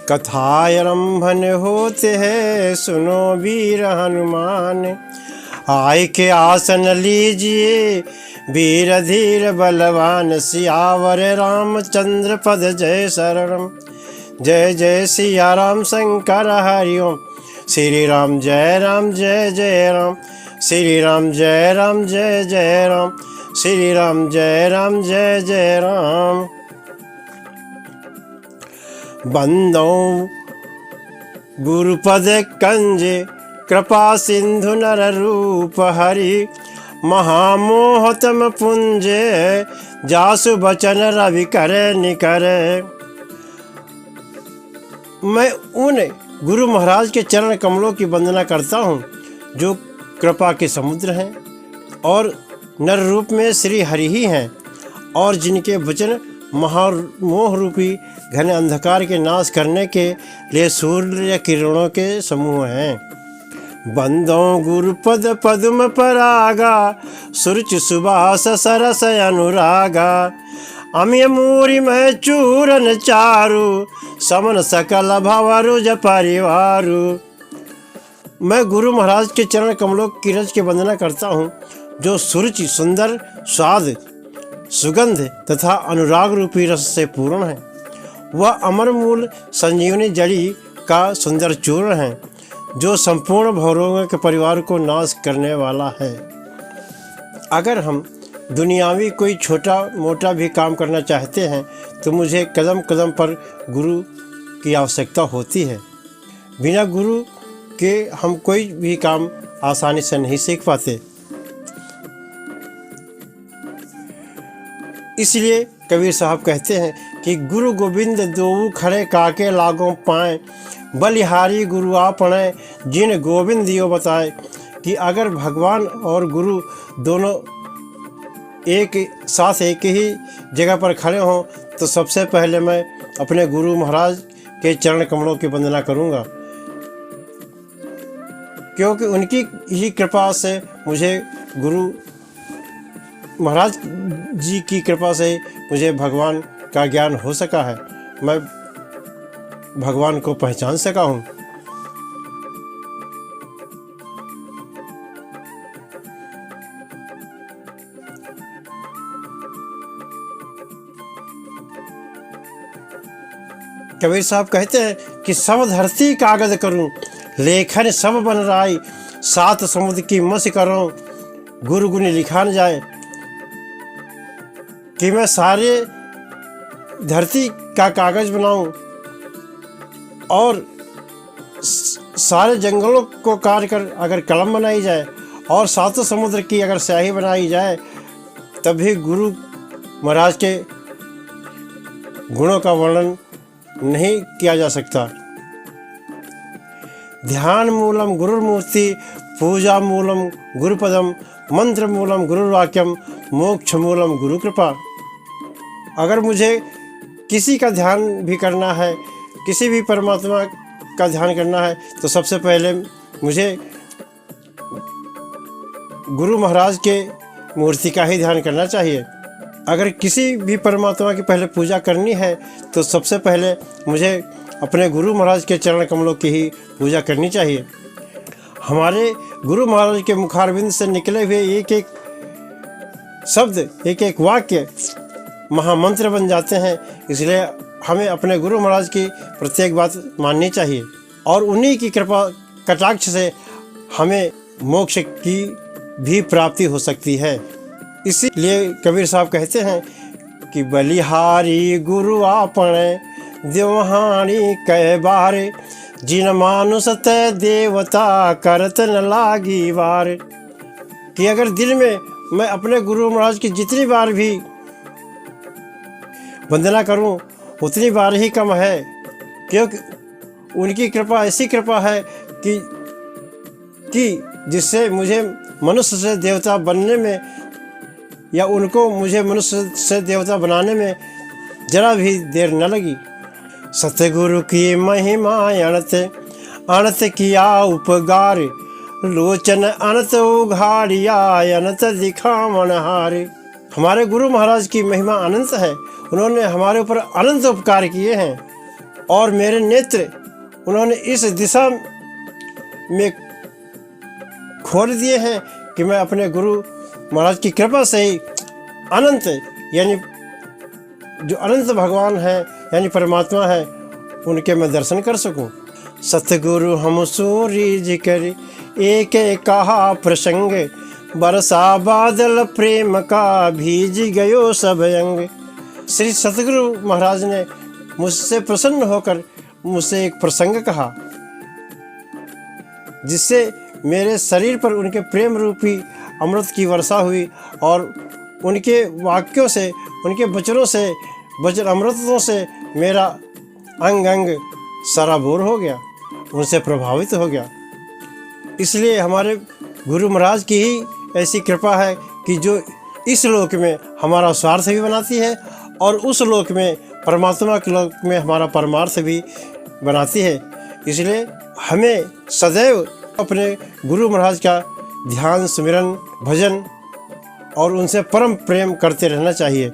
कथारंभन होते हैं, सुनो वीर हनुमान। आय के आसन लीजिए, वीर धीर बलवान। सियावर रामचंद्र पद जय शरणम। जय जय सिया राम शंकर हरि ओम। श्री राम जय जय राम। श्री राम जय जय राम। श्री राम जय जय राम। बंदो गुरुपद कंज, कृपा सिंधु नर रूप हरि। महामोहतम पुंज, जासु बचन रवि करे निकरे। मैं उन गुरु महाराज के चरण कमलों की वंदना करता हूँ जो कृपा के समुद्र हैं और नर रूप में श्री हरि ही हैं, और जिनके वचन महामोह रूपी घने अंधकार के नाश करने के लिए सूर्य किरणों के समूह हैं। बंदो गुरुपद पद्म परागा, सुरुच सुबास सरस अनुरागा। अमिय मूरि मह चूरन चारु, समन सकल भवरुज परिवारु। मैं गुरु महाराज के चरण कमलों की रज की वंदना करता हूँ जो सुरुचि, सुंदर, स्वाद, सुगंध तथा अनुराग रूपी रस से पूर्ण है। वह अमर मूल संजीवनी जड़ी का सुंदर चूर्ण है जो संपूर्ण भवरोगों के परिवार को नाश करने वाला है। अगर हम दुनियावी कोई छोटा मोटा भी काम करना चाहते हैं तो मुझे कदम कदम पर गुरु की आवश्यकता होती है। बिना गुरु के हम कोई भी काम आसानी से नहीं सीख पाते। इसलिए कबीर साहब कहते हैं कि गुरु गोविंद दोऊ खड़े काके लागों पाएँ। बलिहारी गुरु आपणे, जिन गोविंद दियो बताए। कि अगर भगवान और गुरु दोनों एक साथ एक ही जगह पर खड़े हों तो सबसे पहले मैं अपने गुरु महाराज के चरण कमलों की वंदना करूंगा, क्योंकि उनकी ही कृपा से मुझे गुरु महाराज जी की कृपा से मुझे भगवान का ज्ञान हो सका है, मैं भगवान को पहचान सका हूँ। कबीर साहब कहते हैं कि सब धरती कागज करूं, लेखन सब बन राई। सात समुद्र की मस करूं, गुरु गुण लिखा न जाए। कि मैं सारे धरती का कागज बनाऊं और सारे जंगलों को काट कर अगर कलम बनाई जाए और सातों समुद्र की अगर स्याही बनाई जाए तब भी गुरु महाराज के गुणों का वर्णन नहीं किया जा सकता। ध्यान मूलम गुरुर्मूर्ति, पूजा मूलम गुरुपदम, मंत्र मूलम गुरुर्वाक्यम, मोक्ष मूलम गुरु कृपा। अगर मुझे किसी का ध्यान भी करना है, किसी भी परमात्मा का ध्यान करना है तो सबसे पहले मुझे गुरु महाराज के मूर्ति का ही ध्यान करना चाहिए। अगर किसी भी परमात्मा की पहले पूजा करनी है तो सबसे पहले मुझे अपने गुरु महाराज के चरण कमलों की ही पूजा करनी चाहिए। हमारे गुरु महाराज के मुखारविंद से निकले हुए एक एक शब्द, एक एक वाक्य महामंत्र बन जाते हैं। इसलिए हमें अपने गुरु महाराज की प्रत्येक बात माननी चाहिए और उन्हीं की कृपा कटाक्ष से हमें मोक्ष की भी प्राप्ति हो सकती है। इसीलिए कबीर साहब कहते हैं कि बलिहारी गुरु आपणे, देवहानी कह बारे। जिन मानुष तय देवता, करत न लागी वार। कि अगर दिन में मैं अपने गुरु महाराज की जितनी बार भी वंदना करूं उतनी बार ही कम है, क्योंकि उनकी कृपा ऐसी कृपा है कि जिससे मुझे मनुष्य से देवता बनने में या उनको मुझे मनुष्य से देवता बनाने में जरा भी देर न लगी। सतगुरु की महिमा अनंत, अनंत किया उपगार। लोचन अनंत उघाड़िया, अनंत दिखावन हारे। हमारे गुरु महाराज की महिमा अनंत है, उन्होंने हमारे ऊपर अनंत उपकार किए हैं। और मेरे नेत्र उन्होंने इस दिशा में खोल दिए हैं कि मैं अपने गुरु महाराज की कृपा से ही अनंत यानी जो अनंत भगवान है यानी परमात्मा है उनके मैं दर्शन कर सकूं। सतगुरु हम सूरज कर एक कहा प्रसंग, बरसा बादल प्रेम का भीज गयो सब अंग। श्री सतगुरु महाराज ने मुझसे प्रसन्न होकर मुझसे एक प्रसंग कहा, जिससे मेरे शरीर पर उनके प्रेम रूपी अमृत की वर्षा हुई और उनके वाक्यों से, उनके वचनों से, वचन अमृतों से मेरा अंग अंग सराबोर हो गया, उनसे प्रभावित हो गया। इसलिए हमारे गुरु महाराज की ही ऐसी कृपा है कि जो इस लोक में हमारा स्वार्थ भी बनाती है और उस लोक में परमात्मा के लोक में हमारा परमार्थ भी बनाती है। इसलिए हमें सदैव अपने गुरु महाराज का ध्यान, स्मरण, भजन और उनसे परम प्रेम करते रहना चाहिए।